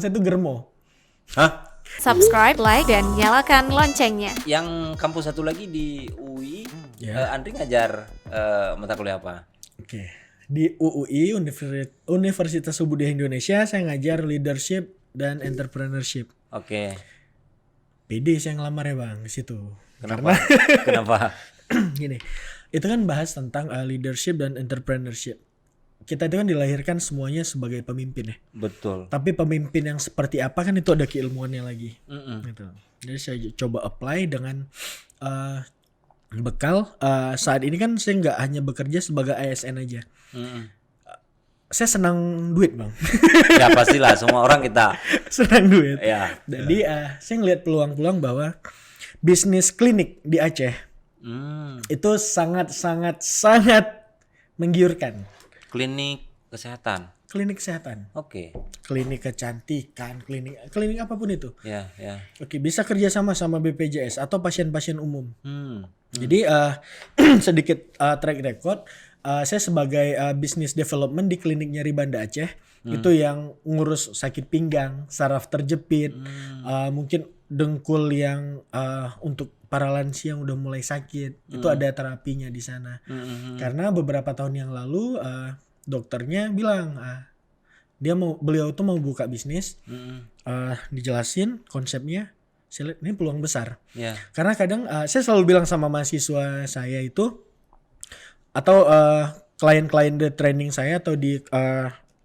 Saya tuh germo. Hah? Subscribe, like, dan nyalakan loncengnya. Yang kampus satu lagi di UI, Ya. Andri ngajar mata kuliah apa? Oke. Di UUI Universitas Budaya Indonesia saya ngajar leadership dan entrepreneurship. Oke. PD saya ngelamar ya Bang di situ. Kenapa? Kenapa? Gini, itu kan bahas tentang leadership dan entrepreneurship. Kita itu kan dilahirkan semuanya sebagai pemimpin ya. Betul. Tapi pemimpin yang seperti apa kan itu ada keilmuannya lagi. Mm-mm. Gitu. Jadi saya coba apply dengan bekal. Saat ini kan saya nggak hanya bekerja sebagai ASN aja. Mm-mm. Saya senang duit Bang. Ya pastilah semua orang kita. Senang duit. Ya. Jadi saya ngelihat peluang-peluang bahwa bisnis klinik di Aceh itu sangat menggiurkan. Klinik kesehatan. Klinik kesehatan, Oke. klinik kecantikan, klinik apapun itu. Ya, ya. Oke, bisa kerjasama sama BPJS atau pasien-pasien umum. Hmm. Jadi sedikit track record, saya sebagai business development di klinik nyeri Banda Aceh itu yang ngurus sakit pinggang, saraf terjepit, mungkin dengkul yang untuk para lansia yang udah mulai sakit, itu ada terapinya di sana. Karena beberapa tahun yang lalu dokternya bilang beliau tuh mau buka bisnis, dijelasin konsepnya. Saya lihat ini peluang besar. Ya. Karena kadang saya selalu bilang sama mahasiswa saya itu atau klien-klien di training saya atau di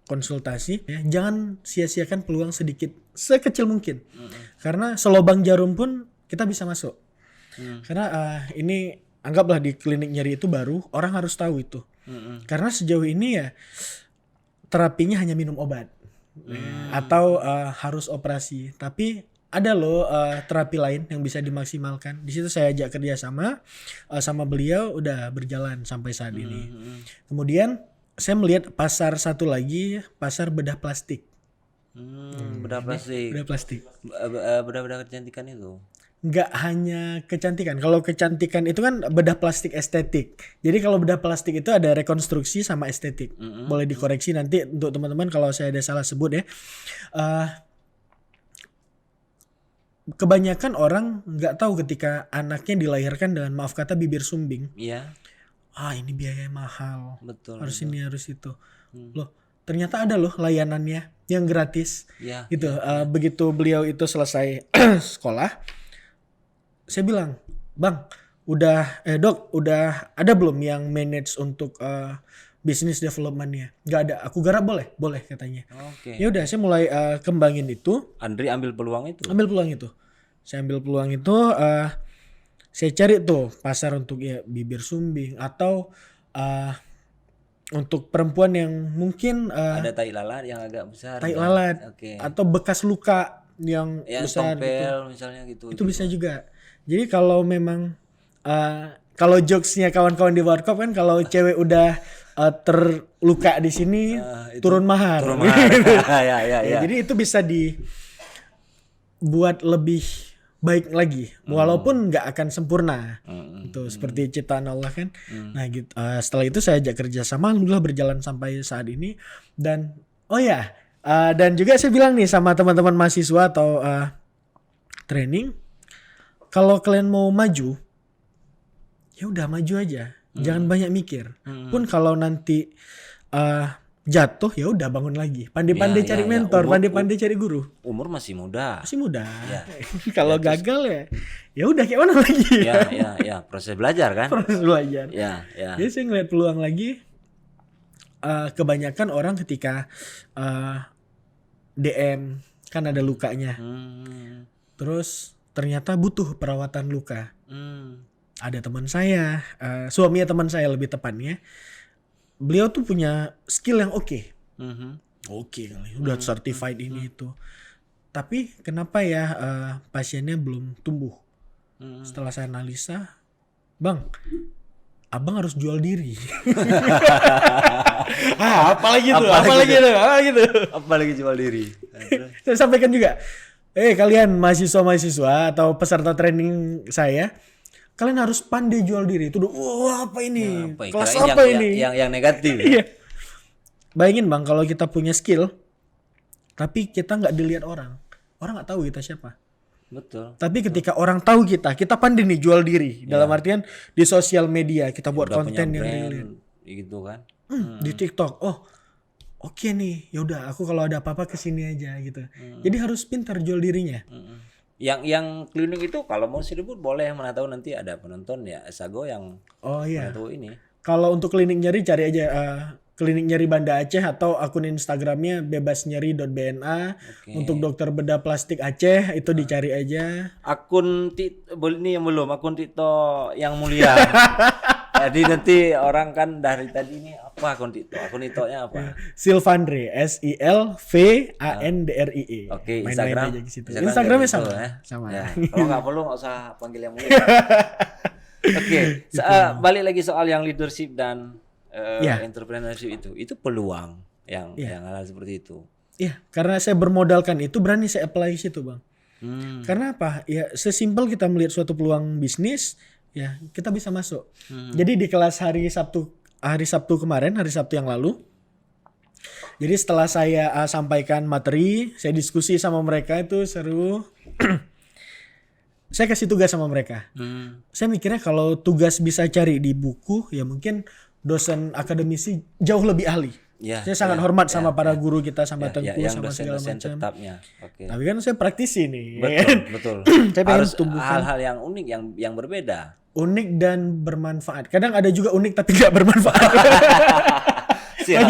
konsultasi, ya, jangan sia-siakan peluang sedikit sekecil mungkin. Karena selobang jarum pun kita bisa masuk. Karena ini anggaplah di klinik nyeri itu baru, orang harus tahu itu. Karena sejauh ini ya terapinya hanya minum obat atau harus operasi. Tapi ada loh terapi lain yang bisa dimaksimalkan. Di situ saya ajak kerjasama sama beliau, udah berjalan sampai saat ini. Kemudian saya melihat pasar satu lagi, pasar bedah plastik. Bedah plastik. Bedah plastik. Bedah kecantikan itu. Nggak hanya kecantikan. Kalau kecantikan itu kan bedah plastik estetik. Jadi kalau bedah plastik itu ada rekonstruksi sama estetik. Boleh dikoreksi nanti untuk teman-teman kalau saya ada salah sebut ya. Kebanyakan orang nggak tahu ketika anaknya dilahirkan dengan maaf kata bibir sumbing. Iya. Ini biaya mahal. Betul. Harus ini harus itu. Loh, ternyata ada loh layanannya yang gratis. Ya. Gitu. Begitu beliau itu selesai sekolah, saya bilang, "Bang, Dok, udah ada belum yang manage untuk business development-nya?" "Nggak ada." "Aku garap boleh?" "Boleh," katanya. Oke. Ya udah, saya mulai kembangin itu. Andri ambil peluang itu. Ambil peluang itu. Saya ambil peluang itu, saya cari tuh pasar untuk ya bibir sumbing atau untuk perempuan yang mungkin Ada tai lalat yang agak besar. tai kan? lalat Oke. atau bekas luka yang Yang besar tompel gitu. misalnya gitu. Itu bisa juga. Jadi kalau memang kalau jokesnya kawan-kawan di Warkop kan kalau cewek udah terluka di sini turun mahar. Turun mahar. Ya. Jadi itu bisa dibuat lebih baik lagi, walaupun nggak akan sempurna. Itu seperti ciptaan Allah kan. Nah gitu. Setelah itu saya ajak kerjasama, alhamdulillah berjalan sampai saat ini. Dan dan juga saya bilang nih sama teman-teman mahasiswa atau training, kalau kalian mau maju, ya udah maju aja, jangan banyak mikir. Pun kalau nanti jatuh, ya udah bangun lagi. Pandai-pandai cari mentor, pandai-pandai cari guru. Umur masih muda. Masih muda. Ya. Kalau gagal ya udah kayak mana lagi? Ya. Proses belajar kan? Proses belajar. Ya. Jadi saya ngeliat peluang lagi. Kebanyakan orang ketika DM kan ada lukanya. Terus ternyata butuh perawatan luka. Ada teman saya, suaminya teman saya lebih tepatnya. Beliau tuh punya skill yang oke kali, udah certified ini itu. Tapi kenapa ya pasiennya belum tumbuh? Setelah saya analisa, "Bang, abang harus jual diri." Apalagi tuh. Apalagi jual diri. Saya sampaikan juga, kalian mahasiswa-mahasiswa atau peserta training saya, kalian harus pandai jual diri. Itu apa ini? Kelas Kirain apa ini? Yang negatif. Iya. Bayangin Bang, kalau kita punya skill, tapi kita nggak dilihat orang nggak tahu kita siapa. Betul. Tapi ketika orang tahu kita pandai nih jual diri. Dalam artian di sosial media kita buat Udah punya konten yang brand, relate. gitu kan. Di TikTok, oke nih, yaudah aku kalau ada apa-apa kesini aja gitu. Jadi harus pintar jual dirinya. Yang klinik itu kalau mau seribut boleh, mana tahu nanti ada penonton ya Sago yang Oh iya. mana tahu ini. Kalau untuk klinik nyeri cari aja klinik nyeri Banda Aceh atau akun Instagramnya bebasnyeri.bna. Untuk dokter bedah plastik Aceh itu dicari aja. Akun ini yang belum, akun TikTok yang mulia. Jadi nanti orang kan dari tadi ini apa akun TikTok? Akun TikToknya apa? Silvandri, SILVANDRIE. Oke, Main-main Instagram. aja di situ. Instagramnya gitu, sama. ya. Sama. Ya, kalau nggak perlu nggak usah panggil yang mulia. Oke, balik lagi soal yang leadership dan entrepreneurship itu peluang yang hal seperti itu. Iya, karena saya bermodalkan itu berani saya apply ke situ, Bang. Karena apa? Ya sesimpel kita melihat suatu peluang bisnis, ya kita bisa masuk. Jadi di kelas hari Sabtu kemarin, hari Sabtu yang lalu. Jadi setelah saya sampaikan materi, saya diskusi sama mereka itu seru. Saya kasih tugas sama mereka. Saya mikirnya kalau tugas bisa cari di buku, ya mungkin dosen akademisi jauh lebih ahli. Saya sangat hormat sama para guru kita, sama Tengku, sama segala macam. Tapi kan saya praktisi nih. Betul. Saya pengen Harus tumbuhkan hal-hal yang unik, yang berbeda. Unik dan bermanfaat. Kadang ada juga unik tapi nggak bermanfaat. Siap.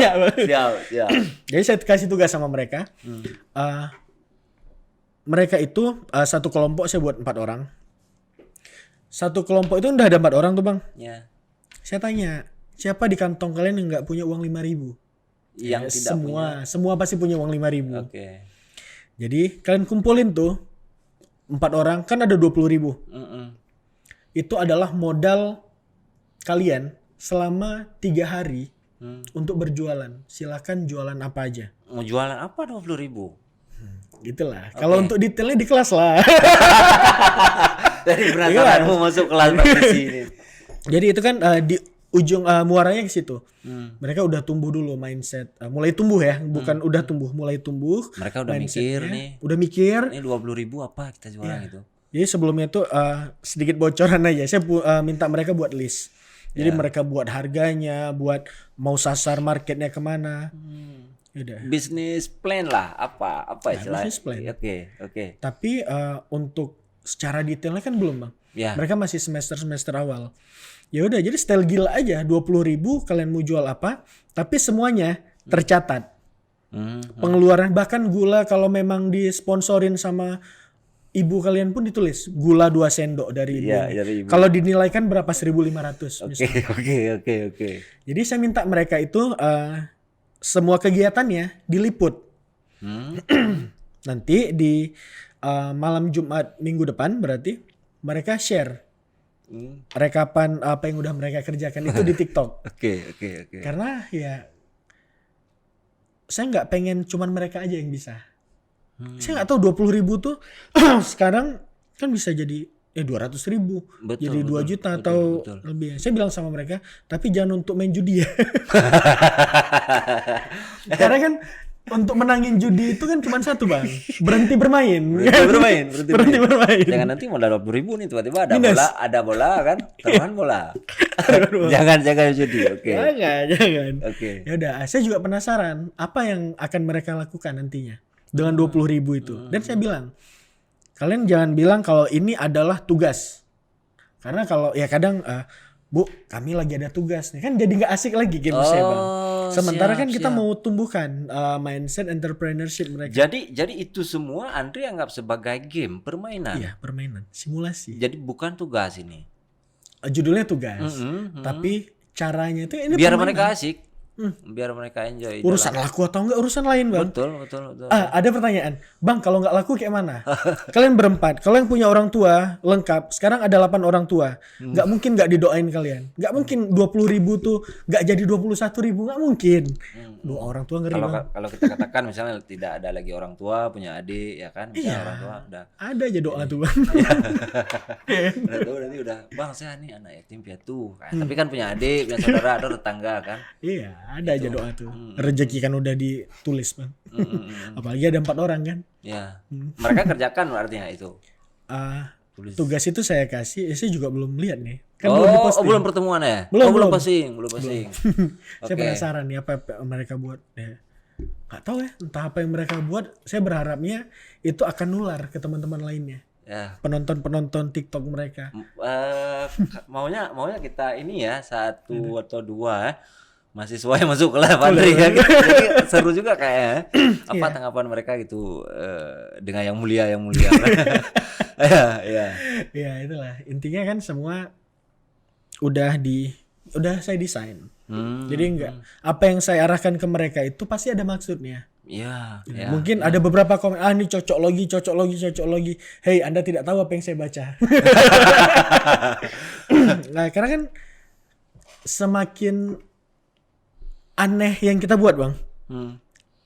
Jadi saya kasih tugas sama mereka. Mereka itu satu kelompok saya buat 4 orang. Satu kelompok itu udah ada 4 orang tuh, Bang. Ya. Saya tanya, siapa di kantong kalian yang nggak punya uang 5.000? Yang tidak punya. Semua pasti punya uang 5.000. Oke. Jadi kalian kumpulin tuh 4 orang, kan ada 20.000. Itu adalah modal kalian selama 3 hari untuk berjualan. Silakan jualan apa aja. Mau jualan apa 20.000? Gitulah. Kalau untuk detailnya di kelas lah. Dari penasaranmu masuk kelas praktisi ini. Jadi itu kan di ujung muaranya ke situ. Mereka udah tumbuh dulu mindset. Mulai tumbuh ya, bukan udah tumbuh, mulai tumbuh. Mereka udah mikir nih. Udah mikir. Ini 20.000 apa kita jualan gitu. Jadi sebelumnya tuh sedikit bocoran aja. Saya minta mereka buat list. Jadi mereka buat harganya, buat mau sasar marketnya kemana. Yaudah. Bisnis plan lah, apa istilahnya? Bisnis plan. Oke. Tapi untuk secara detailnya kan belum, Bang. Ya. Mereka masih semester awal. Ya udah, jadi style gila aja. 20.000 kalian mau jual apa? Tapi semuanya tercatat. Pengeluaran bahkan gula kalau memang disponsorin sama ibu kalian pun ditulis gula 2 sendok dari ibu. Dari ibu. Kalau dinilaikan berapa 1.500 misalnya. Oke. Jadi saya minta mereka itu semua kegiatannya diliput. Nanti di malam Jumat minggu depan berarti mereka share rekapan apa yang udah mereka kerjakan itu di TikTok. Oke. Karena ya saya nggak pengen cuman mereka aja yang bisa. Saya nggak tahu 20.000 tuh sekarang kan bisa jadi 200.000 jadi 2 juta atau lebih. Saya bilang sama mereka, tapi jangan untuk main judi ya. Karena kan untuk menangin judi itu kan cuma satu, Bang. Berhenti bermain. Berhenti bermain. Jangan nanti modal 20.000 nih tiba-tiba ada bola kan, taruhan bola. jangan judi. Oke. Jangan. Oke. Ya udah, saya juga penasaran apa yang akan mereka lakukan nantinya dengan 20.000 itu. Dan saya bilang, kalian jangan bilang kalau ini adalah tugas. Karena kalau ya kadang Bu, kami lagi ada tugas nih. Kan jadi nggak asik lagi game saya, Bang. Sementara kan kita mau tumbuhkan mindset entrepreneurship mereka. Jadi itu semua Andre anggap sebagai game, permainan. Iya, permainan, simulasi. Jadi bukan tugas ini. Judulnya tugas. Tapi caranya itu ini biar permainan. mereka asik. Biar mereka enjoy. Urusan laku atau enggak urusan lain, Bang. Betul. Ada pertanyaan. Bang, kalau enggak laku kayak mana? Kalian berempat. Kalau yang punya orang tua lengkap. Sekarang ada 8 orang tua. Enggak mungkin enggak didoain kalian. Enggak mungkin 20.000 tuh enggak jadi 21.000. Enggak mungkin. Dua orang tua ngeri, Bang. Kalau kita katakan misalnya tidak ada lagi orang tua, punya adik, ya kan? Iya. Orang tua udah. Ada aja doa tuh, Bang. Udah tuh nanti udah, Bang saya nih anak yatim piatu. Tapi kan punya adik, punya saudara, ada tetangga kan? Iya. ada aja doa tuh. Rezeki kan udah ditulis bang. Apalagi ada 4 orang kan. Ya. Mereka kerjakan artinya itu. Tugas itu saya kasih, saya juga belum lihat nih. Kan belum diposting. Belum pertemuan ya? Belum. Posting. Saya penasaran nih apa mereka buat. Ya. Gak tahu ya, entah apa yang mereka buat. Saya berharapnya itu akan nular ke teman-teman lainnya. Ya. Penonton TikTok mereka. Maunya kita ini ya 1 atau 2 mahasiswa yang masuk ke lab Andri ya. Jadi seru juga kayaknya. Apa tanggapan mereka gitu dengan yang mulia. Ya itulah. Intinya kan semua udah saya desain. Jadi enggak apa yang saya arahkan ke mereka itu pasti ada maksudnya. Iya. Mungkin ada beberapa komen, ini cocok logi. Hey, Anda tidak tahu apa yang saya baca. Nah, karena kan semakin aneh yang kita buat, Bang.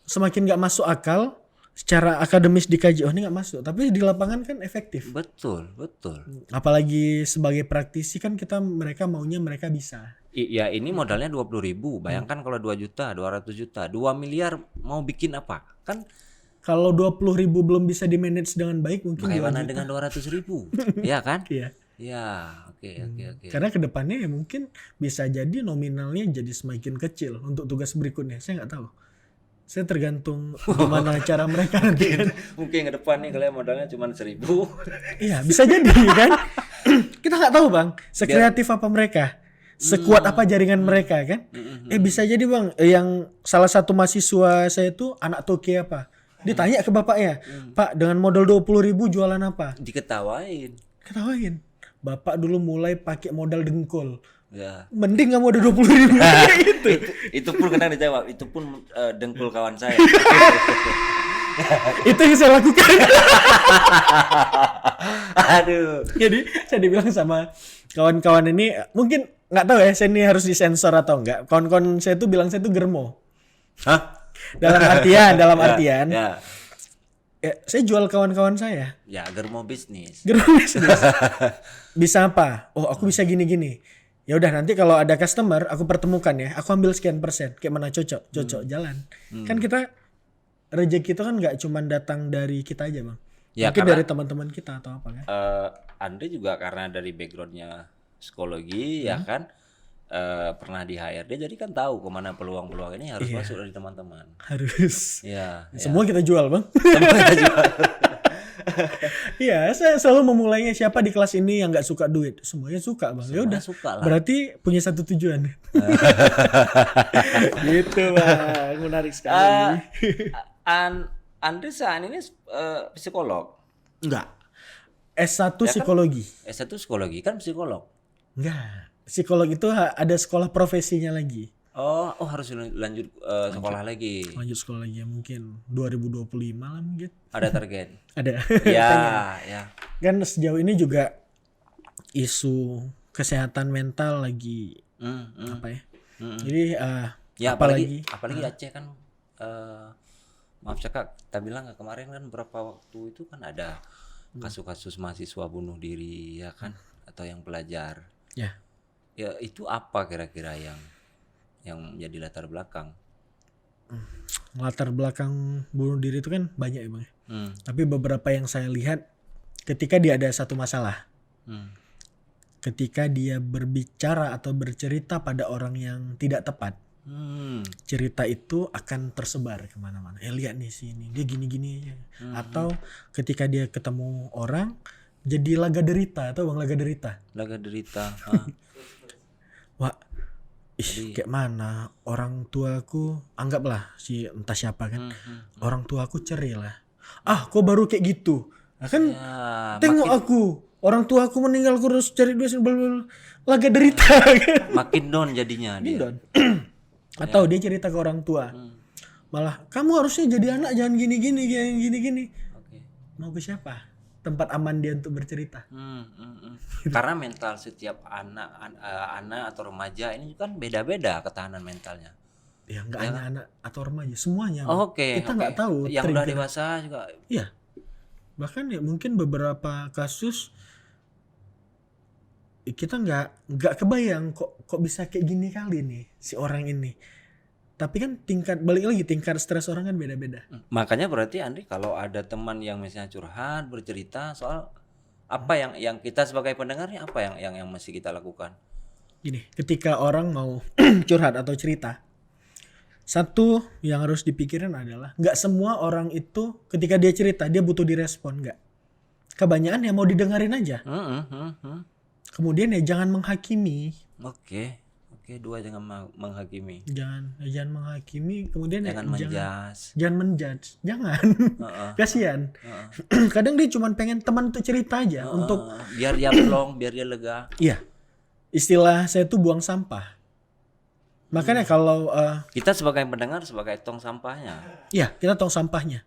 Semakin nggak masuk akal, secara akademis dikaji, ini nggak masuk. Tapi di lapangan kan efektif. Betul. Apalagi sebagai praktisi kan mereka maunya mereka bisa. Ya ini modalnya 20.000. Bayangkan kalau 2 juta, 200 juta, 2 miliar mau bikin apa? Kan kalau 20.000 belum bisa di-manage dengan baik, mungkin bagaimana dengan 200.000? Ya kan? Iya. Ya, oke. Karena kedepannya ya mungkin bisa jadi nominalnya jadi semakin kecil untuk tugas berikutnya. Saya nggak tahu. Saya tergantung gimana cara mereka nanti. Mungkin ke depan nih kalian modalnya cuma 1.000. Iya, bisa jadi kan. Kita nggak tahu bang, sekreatif apa mereka, sekuat apa jaringan mereka kan. Bisa jadi bang, yang salah satu mahasiswa saya itu anak toke apa. Ditanya ke bapaknya, Pak dengan modal 20.000 jualan apa? Diketawain. Bapak dulu mulai pakai modal dengkul. Ya. Mending kamu ada 20.000 itu pun kadang dijawab, itu pun dengkul kawan saya. Itu yang saya lakukan. Aduh. Jadi saya dibilang sama kawan-kawan ini, mungkin nggak tahu ya, saya ini harus disensor atau enggak. Kawan-kawan saya tuh bilang saya tuh germo. Hah? Dalam artian. Ya. Ya, saya jual kawan-kawan saya. Ya, germo bisnis. Bisa apa? Oh, aku bisa gini-gini. Ya udah nanti kalau ada customer aku pertemukan ya. Aku ambil sekian persen. Kayak mana cocok jalan. Kan kita rezeki itu kan nggak cuma datang dari kita aja, Bang. Ya, mungkin dari teman-teman kita atau apa kan. Anda juga karena dari backgroundnya psikologi ya kan pernah di HRD, jadi kan tahu kemana peluang-peluang ini harus masuk dari teman-teman. Harus. Ya. Semua kita jual, Bang. Iya, saya selalu memulainya siapa di kelas ini yang nggak suka duit. Semuanya suka, Bang. Ya udah. Berarti punya satu tujuan. Gitu, Bang. Menarik sekali. Anda saat ini psikolog? Enggak. S1 Ya kan? Psikologi. S1 psikologi kan psikolog? Enggak. Psikolog itu ada sekolah profesinya lagi. Oh harus lanjut sekolah lagi. Lanjut sekolah lagi ya, mungkin 2025 lah mungkin. Ada target? Ada. Ya. Kan sejauh ini juga isu kesehatan mental lagi apa ya? Jadi ya apalagi Aceh kan maaf cakap, kita bilang kemarin kan beberapa waktu itu kan ada kasus-kasus mahasiswa bunuh diri ya kan, atau yang pelajar. Ya itu apa kira-kira yang menjadi latar belakang? Latar belakang bunuh diri itu kan banyak ya Bang. Tapi beberapa yang saya lihat ketika dia ada satu masalah, ketika dia berbicara atau bercerita pada orang yang tidak tepat, cerita itu akan tersebar kemana-mana. Lihat nih sini dia gini-gini aja. Atau ketika dia ketemu orang jadi laga derita, atau Bang laga derita. Wah, kayak mana orang tuaku, anggaplah si entah siapa kan, orang tuaku cerai lah. Kok baru kayak gitu? Nah, kan tengok aku, orang tuaku meninggal, aku harus cari duit, laga derita. Makin down jadinya dia. Atau dia cerita ke orang tua, malah kamu harusnya jadi anak jangan gini. Mau ke siapa? Tempat aman dia untuk bercerita. Karena mental setiap anak atau remaja ini kan beda-beda ketahanan mentalnya. Ya nggak hanya anak atau remaja, semuanya. Kita nggak tahu. Yang udah dewasa juga. Iya. Bahkan ya mungkin beberapa kasus kita nggak kebayang kok bisa kayak gini kali nih si orang ini. Tapi kan balik lagi tingkat stres orang kan beda-beda. Makanya berarti Andri kalau ada teman yang misalnya curhat bercerita soal apa yang kita sebagai pendengarnya apa yang mesti kita lakukan? Gini, ketika orang mau curhat atau cerita, satu yang harus dipikirin adalah nggak semua orang itu ketika dia cerita dia butuh direspon, nggak. Kebanyakan ya mau didengarin aja. Kemudian ya jangan menghakimi. Oke, dua jangan menghakimi. Jangan menghakimi, kemudian Jangan menjudge. jangan menjudge. Jangan. Kasihan. Kadang dia cuma pengen teman untuk cerita aja untuk biar dia plong, biar dia lega. iya. Istilah saya tuh buang sampah. Makanya kalau Kita sebagai pendengar sebagai tong sampahnya. iya, kita tong sampahnya.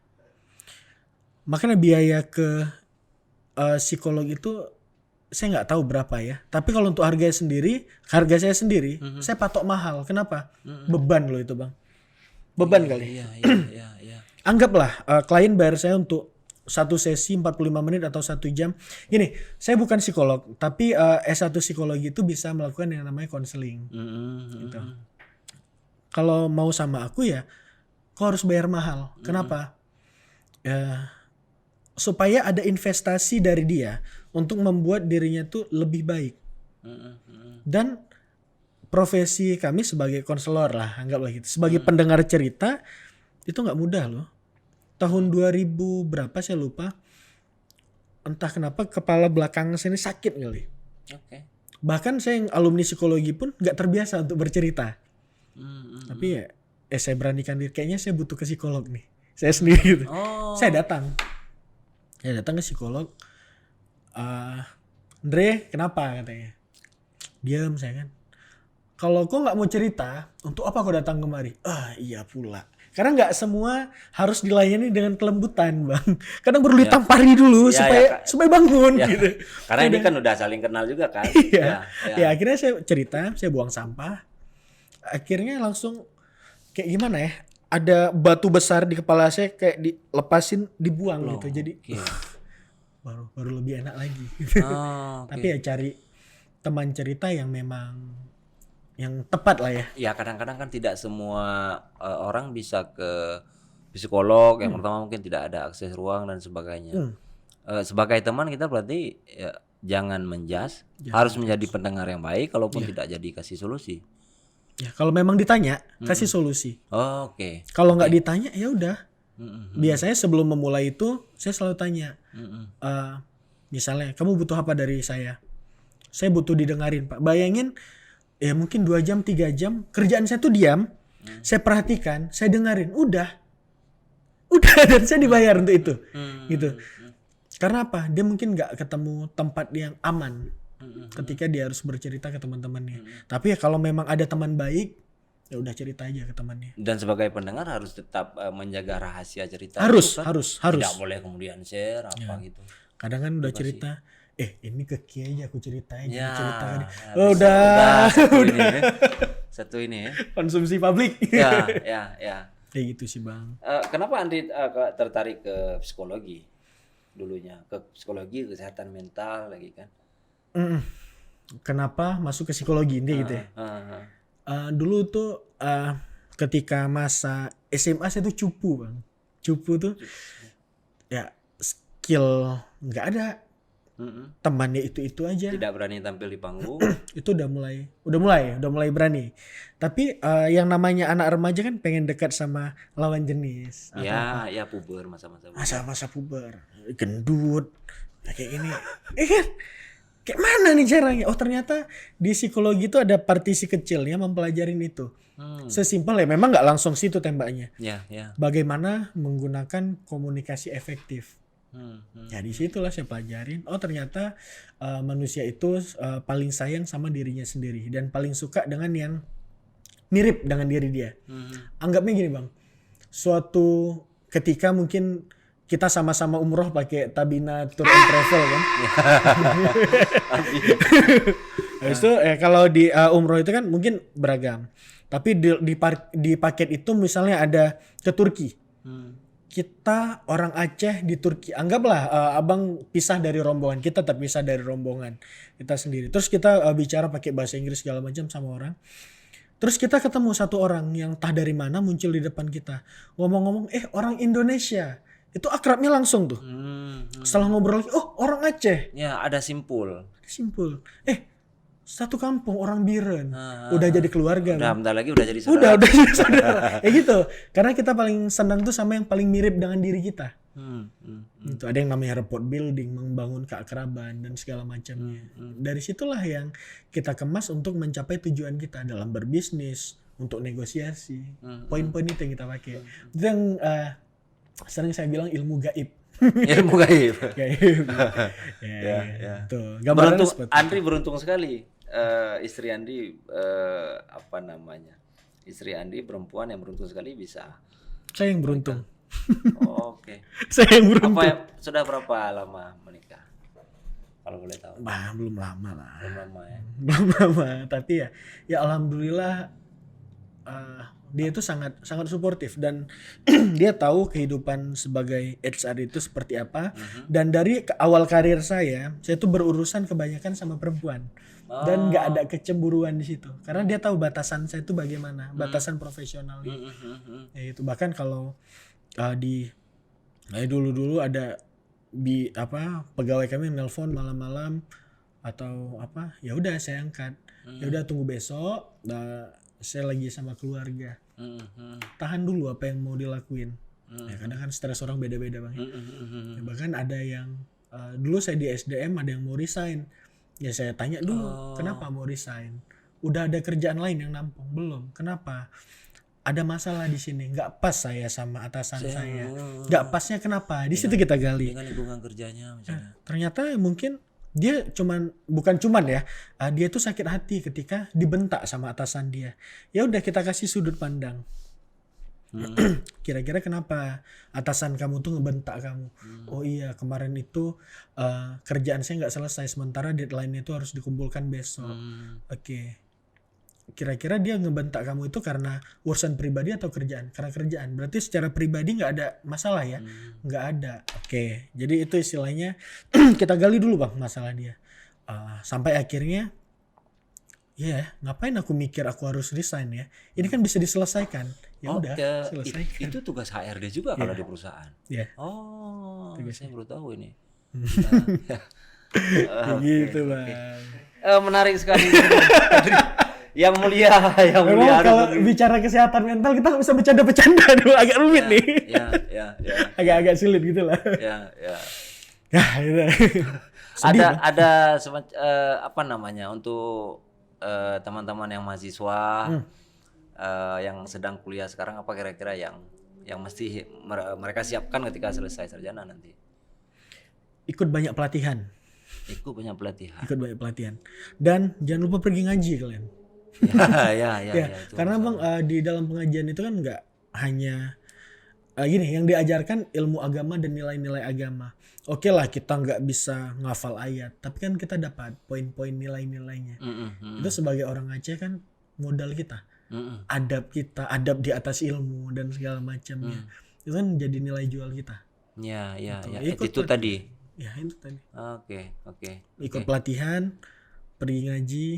Makanya biaya ke psikolog itu saya nggak tahu berapa ya. Tapi kalau untuk harga saya sendiri, saya patok mahal. Kenapa? Beban loh itu, Bang. Beban kali. Iya. Anggaplah klien bayar saya untuk satu sesi 45 menit atau 1 jam. Gini, saya bukan psikolog, tapi S1 psikologi itu bisa melakukan yang namanya konseling. Gitu. Kalau mau sama aku ya, kau harus bayar mahal. Kenapa? Supaya ada investasi dari dia untuk membuat dirinya tuh lebih baik. Dan profesi kami sebagai konselor lah, anggaplah gitu. Sebagai pendengar cerita itu nggak mudah loh. Tahun 2000 berapa saya lupa. Entah kenapa kepala belakang saya ini sakit kali. Oke. Bahkan saya yang alumni psikologi pun nggak terbiasa untuk bercerita. Tapi ya saya beranikan diri. Kayaknya saya butuh ke psikolog nih. Saya sendiri gitu. Saya datang ke psikolog. Andre, kenapa katanya? Diam saya kan. Kalau kau nggak mau cerita, untuk apa kau datang kemari? Iya pula. Karena nggak semua harus dilayani dengan kelembutan, Bang. Kadang perlu ditampari dulu supaya bangun gitu. Karena ini kan udah saling kenal juga kan. Ya akhirnya saya cerita, saya buang sampah. Akhirnya langsung kayak gimana ya? Ada batu besar di kepala saya kayak dilepasin, dibuang gitu. Jadi baru lebih enak lagi. Tapi ya cari teman cerita yang memang yang tepat lah ya. Ya kadang-kadang kan tidak semua orang bisa ke psikolog. Yang pertama mungkin tidak ada akses ruang dan sebagainya. Sebagai teman kita berarti ya, jangan menjudge, harus menjadi pendengar yang baik. Kalaupun tidak jadi kasih solusi. Ya kalau memang ditanya kasih solusi. Oke. Kalau nggak ditanya ya udah. Biasanya sebelum memulai itu saya selalu tanya. Misalnya kamu butuh apa dari saya? Saya butuh didengarin, Pak. Bayangin ya mungkin 2 jam 3 jam kerjaan saya tuh diam, saya perhatikan, saya dengerin, udah dan saya dibayar untuk itu, gitu. Karena apa? Dia mungkin nggak ketemu tempat yang aman ketika dia harus bercerita ke teman-temannya. Tapi ya kalau memang ada teman baik, ya udah cerita aja ke temannya. Dan sebagai pendengar harus tetap menjaga rahasia cerita. Harus. Tidak boleh kemudian share apa gitu. Kadang kan udah cerita. Ini ke Ki aja aku ceritain. Ya, udah. Satu ini ya. Konsumsi publik. Ya. Kayak gitu sih, Bang. Kenapa Andri tertarik ke psikologi dulunya? Ke psikologi, kesehatan mental lagi kan? Kenapa masuk ke psikologi ini gitu ya? Dulu tuh ketika masa SMA saya tuh cupu, Bang. Cupu tuh ya skill nggak ada. Temannya itu aja. Tidak berani tampil di panggung. Itu udah mulai berani. Tapi yang namanya anak remaja kan pengen dekat sama lawan jenis. Ya puber Masa puber, gendut, kayak gini. Kan kayak mana nih caranya? Oh ternyata di psikologi itu ada partisi kecilnya mempelajarin itu. Sesimpel ya, memang nggak langsung situ tembaknya. Ya. Bagaimana menggunakan komunikasi efektif. Ya disitulah saya pelajarin. Oh ternyata manusia itu paling sayang sama dirinya sendiri dan paling suka dengan yang mirip dengan diri dia. Anggapnya gini, Bang. Suatu ketika mungkin kita sama-sama umroh pakai Tabina Tour and Travel kan. Habis itu kalau di umroh itu kan mungkin beragam. Tapi di paket itu misalnya ada ke Turki. Kita orang Aceh di Turki. Anggaplah abang pisah dari rombongan. Kita terpisah dari rombongan kita sendiri. Terus kita bicara pakai bahasa Inggris segala macam sama orang. Terus kita ketemu satu orang yang entah dari mana muncul di depan kita. Ngomong-ngomong, orang Indonesia. Itu akrabnya langsung tuh. Setelah ngobrol lagi, oh orang Aceh. Ya, ada simpul. Simpul. Satu kampung orang Biren. Udah jadi keluarga. Udah bentar lagi udah jadi Udah saudara. jadi saudara. Gitu. Karena kita paling senang tuh sama yang paling mirip dengan diri kita. Itu ada yang namanya rapport building, membangun keakraban dan segala macamnya. Dari situlah yang kita kemas untuk mencapai tujuan kita dalam berbisnis, untuk negosiasi. Poin-poin itu yang kita pakai. Itu yang sering saya bilang ilmu gaib. Ilmu gaib. Gaib. Ya. Tuh, gambarannya Beruntung, seperti Andri beruntung sekali. Istri Andri Istri Andri perempuan yang beruntung sekali bisa. saya yang beruntung. Oke. Saya yang beruntung. Sudah berapa lama menikah? Kalau boleh tahu. Belum lama lah. Belum lama ya. Belum lama, tapi ya alhamdulillah dia itu sangat sangat suportif dan dia tahu kehidupan sebagai HR itu seperti apa. Dan dari awal karir saya tuh berurusan kebanyakan sama perempuan. Dan nggak ada kecemburuan di situ karena dia tahu batasan saya itu bagaimana, batasan profesionalnya. Ya itu bahkan kalau dulu ada pegawai kami nelpon malam-malam atau ya udah saya angkat. Ya udah tunggu besok, saya lagi sama keluarga. Tahan dulu apa yang mau dilakuin. Ya kadang kan stres orang beda-beda Bang. Ya, bahkan ada yang dulu saya di SDM ada yang mau resign. Ya saya tanya dulu, kenapa mau resign? Udah ada kerjaan lain yang nampung? Belum. Kenapa? Ada masalah di sini, nggak pas saya sama atasan saya. Nggak pasnya kenapa? Di situ kita gali. Dengan lingkungan kerjanya misalnya. Ternyata mungkin dia bukan cuman ya, dia tuh sakit hati ketika dibentak sama atasan dia. Ya udah kita kasih sudut pandang. Kira-kira kenapa atasan kamu tuh ngebentak kamu? Oh iya kemarin itu kerjaan saya nggak selesai sementara deadline itu harus dikumpulkan besok. Oke. Kira-kira dia ngebentak kamu itu karena urusan pribadi atau kerjaan? Karena kerjaan. Berarti secara pribadi nggak ada masalah ya? Nggak ada. Oke. Jadi itu istilahnya kita gali dulu Bang masalah dia. Sampai akhirnya ngapain aku mikir aku harus resign ya? Ini kan bisa diselesaikan. Ya udah, selesaikan. Itu tugas HRD juga kalau di perusahaan. Iya. Saya baru tahu ini. Gitu Bang. Menarik sekali. Yang mulia. Memang kalau bicara kesehatan mental kita nggak bisa bercanda-bercanda dulu, agak rumit nih. Ya. Agak sulit gitu lah. Ya. Ya, gitu. Ada untuk teman-teman yang mahasiswa yang sedang kuliah sekarang, apa kira-kira yang mesti mereka siapkan ketika selesai sarjana nanti? Ikut banyak pelatihan. Ikut banyak pelatihan. Dan jangan lupa pergi ngaji kalian. Ya, itu karena Bang di dalam pengajian itu kan nggak hanya yang diajarkan ilmu agama dan nilai-nilai agama. Oke lah kita nggak bisa ngafal ayat, tapi kan kita dapat poin-poin nilai-nilainya. Itu sebagai orang Aceh kan modal kita, adab di atas ilmu dan segala macamnya. Itu kan jadi nilai jual kita. Ya. Itu tadi. Ya itu tadi. Oke. Ikut pelatihan, pergi ngaji,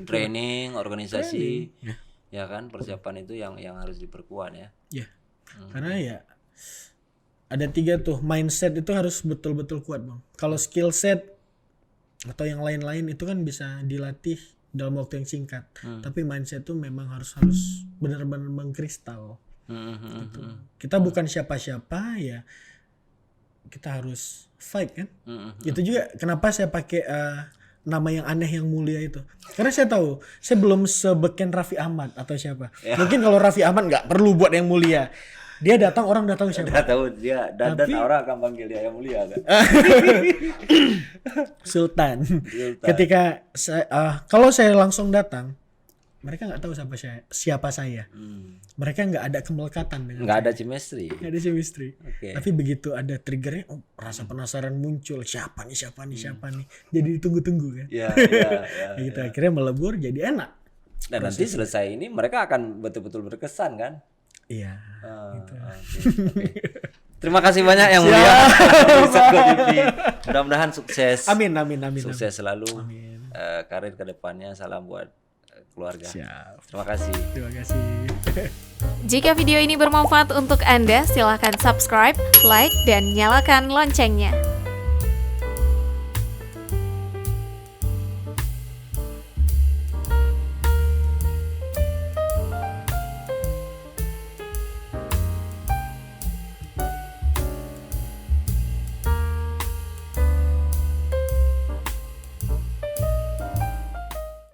training, organisasi, ya kan persiapan itu yang harus diperkuat ya. Ya, karena ya ada 3 tuh mindset itu harus betul-betul kuat Bang. Kalau skill set atau yang lain-lain itu kan bisa dilatih dalam waktu yang singkat, tapi mindset itu memang harus benar-benar mengkristal. Gitu. Kita bukan siapa-siapa ya. Kita harus fight kan. Itu juga kenapa saya pakai nama yang aneh yang mulia itu. Karena saya tahu saya belum sebeken Raffi Ahmad atau siapa. Mungkin kalau Raffi Ahmad nggak perlu buat yang mulia. Dia datang orang udah tahu siapa. Udah tahu dia dan orang akan panggil dia yang mulia kan. Sultan. Ketika kalau saya langsung datang, mereka nggak tahu siapa saya. Mereka nggak ada kemelekatan dengan nggak ada chemistry. Nggak ada chemistry. Okay. Tapi begitu ada triggernya, rasa penasaran muncul. Siapa nih? Jadi ditunggu-tunggu kan. Ya. Gitu akhirnya melebur jadi enak. Dan nanti selesai ini mereka akan betul-betul berkesan kan? Iya. Gitu. Okay. Terima kasih banyak yang mulia. Mudah-mudahan sukses. Amin. Sukses selalu. Amin. Karir kedepannya, salam buat keluarga. Siap. Terima kasih. Terima kasih. Jika video ini bermanfaat untuk Anda, silakan subscribe, like, dan nyalakan loncengnya.